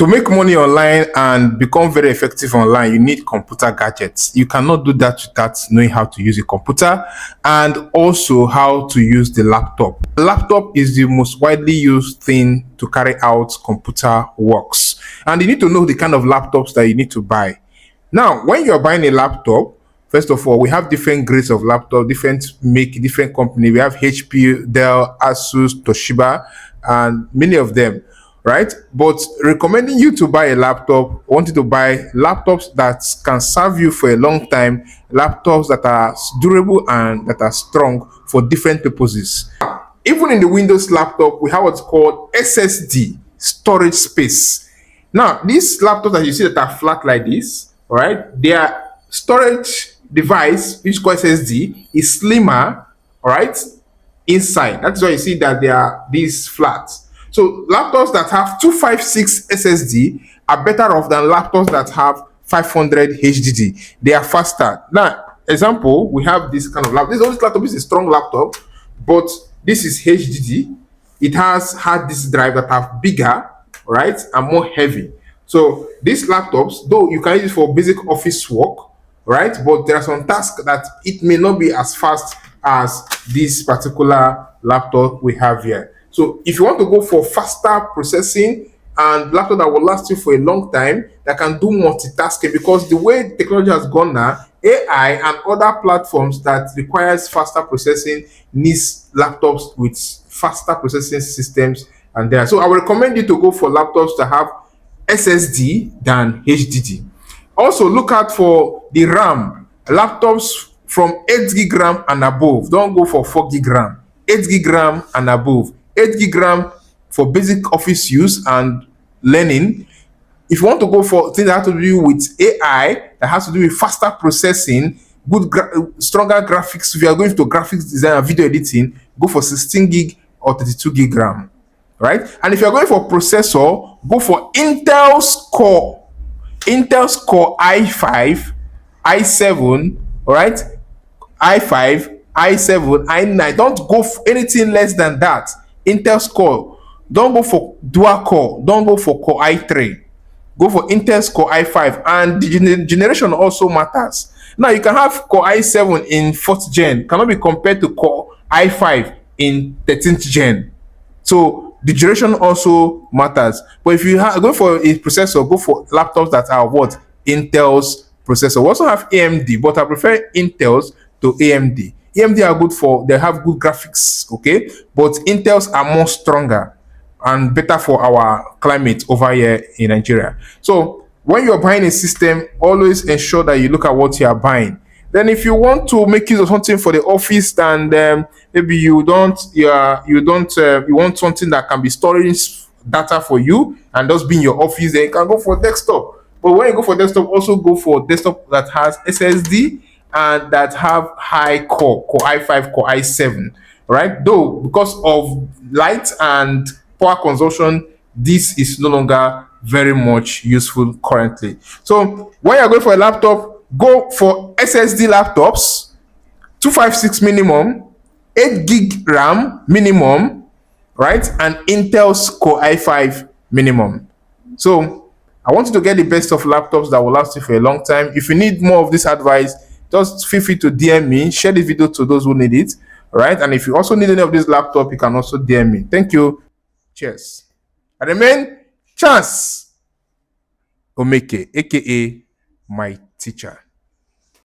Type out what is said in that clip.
To make money online and become very effective online, you need computer gadgets. You cannot do that without knowing how to use a computer and also how to use the laptop. The laptop is the most widely used thing to carry out computer works. And you need to know the kind of laptops that you need to buy. Now, when you're buying a laptop, first of all, we have different grades of laptop, different make, different company. We have HP, Dell, Asus, Toshiba, and many of them, right? But recommending you to buy a laptop, want you to buy laptops that can serve you for a long time, laptops that are durable and that are strong for different purposes. Even in the Windows laptop, we have what's called SSD, storage space. Now, these laptops that you see that are flat like this, all right, their storage device, which is called SSD, is slimmer, all right, inside. That's why you see that they are these flat. So laptops that have 256 SSD are better off than laptops that have 500 HDD. They are faster. Now, example, we have this kind of laptop. This laptop is a strong laptop, but this is HDD. It has hard disk drive that are bigger, right, and more heavy. So these laptops, though you can use it for basic office work, right, but there are some tasks that it may not be as fast as this particular laptop we have here. So if you want to go for faster processing and laptop that will last you for a long time, that can do multitasking, because the way technology has gone now, AI and other platforms that requires faster processing needs laptops with faster processing systems and there. So I will recommend you to go for laptops that have SSD than HDD. Also look out for the RAM. Laptops from 8 gig RAM and above. Don't go for 4 gig RAM. 8 gig RAM and above. 8 gig RAM for basic office use and learning. If you want to go for things that have to do with AI, that has to do with faster processing, stronger graphics, if you are going to graphics design and video editing, go for 16 gig or 32 gig RAM, right? And if you're going for processor, go for Intel's Core i5, i7, all right? i5, i7, i9. Don't go for anything less than that. Intel's Core. Don't go for dual core. Don't go for Core i3. Go for Intel's Core i5. And the generation also matters. Now you can have Core i7 in 4th gen, cannot be compared to Core i5 in 13th gen. So the generation also matters. But if you go for a processor, go for laptops that are what? Intel's processor. We also have AMD, but I prefer Intel's to AMD. AMD are good for, they have good graphics, okay? But Intel's are more stronger and better for our climate over here in Nigeria. So when you're buying a system, always ensure that you look at what you are buying. Then if you want to make use of something for the office and maybe you want something that can be storing data for you and just be in your office, then you can go for desktop. But when you go for desktop, also go for desktop that has SSD and that have high core i5, Core i7, right? Though because of light and power consumption, this is no longer very much useful currently. So when you're going for a laptop, go for SSD laptops, 256 minimum, 8 gig RAM minimum, right? And Intel's Core i5 minimum. So I want you to get the best of laptops that will last you for a long time. If you need more of this advice, just feel free to DM me, share the video to those who need it, right? And if you also need any of this laptop, you can also DM me. Thank you. Cheers. I remain Chance Omeke, aka my teacher.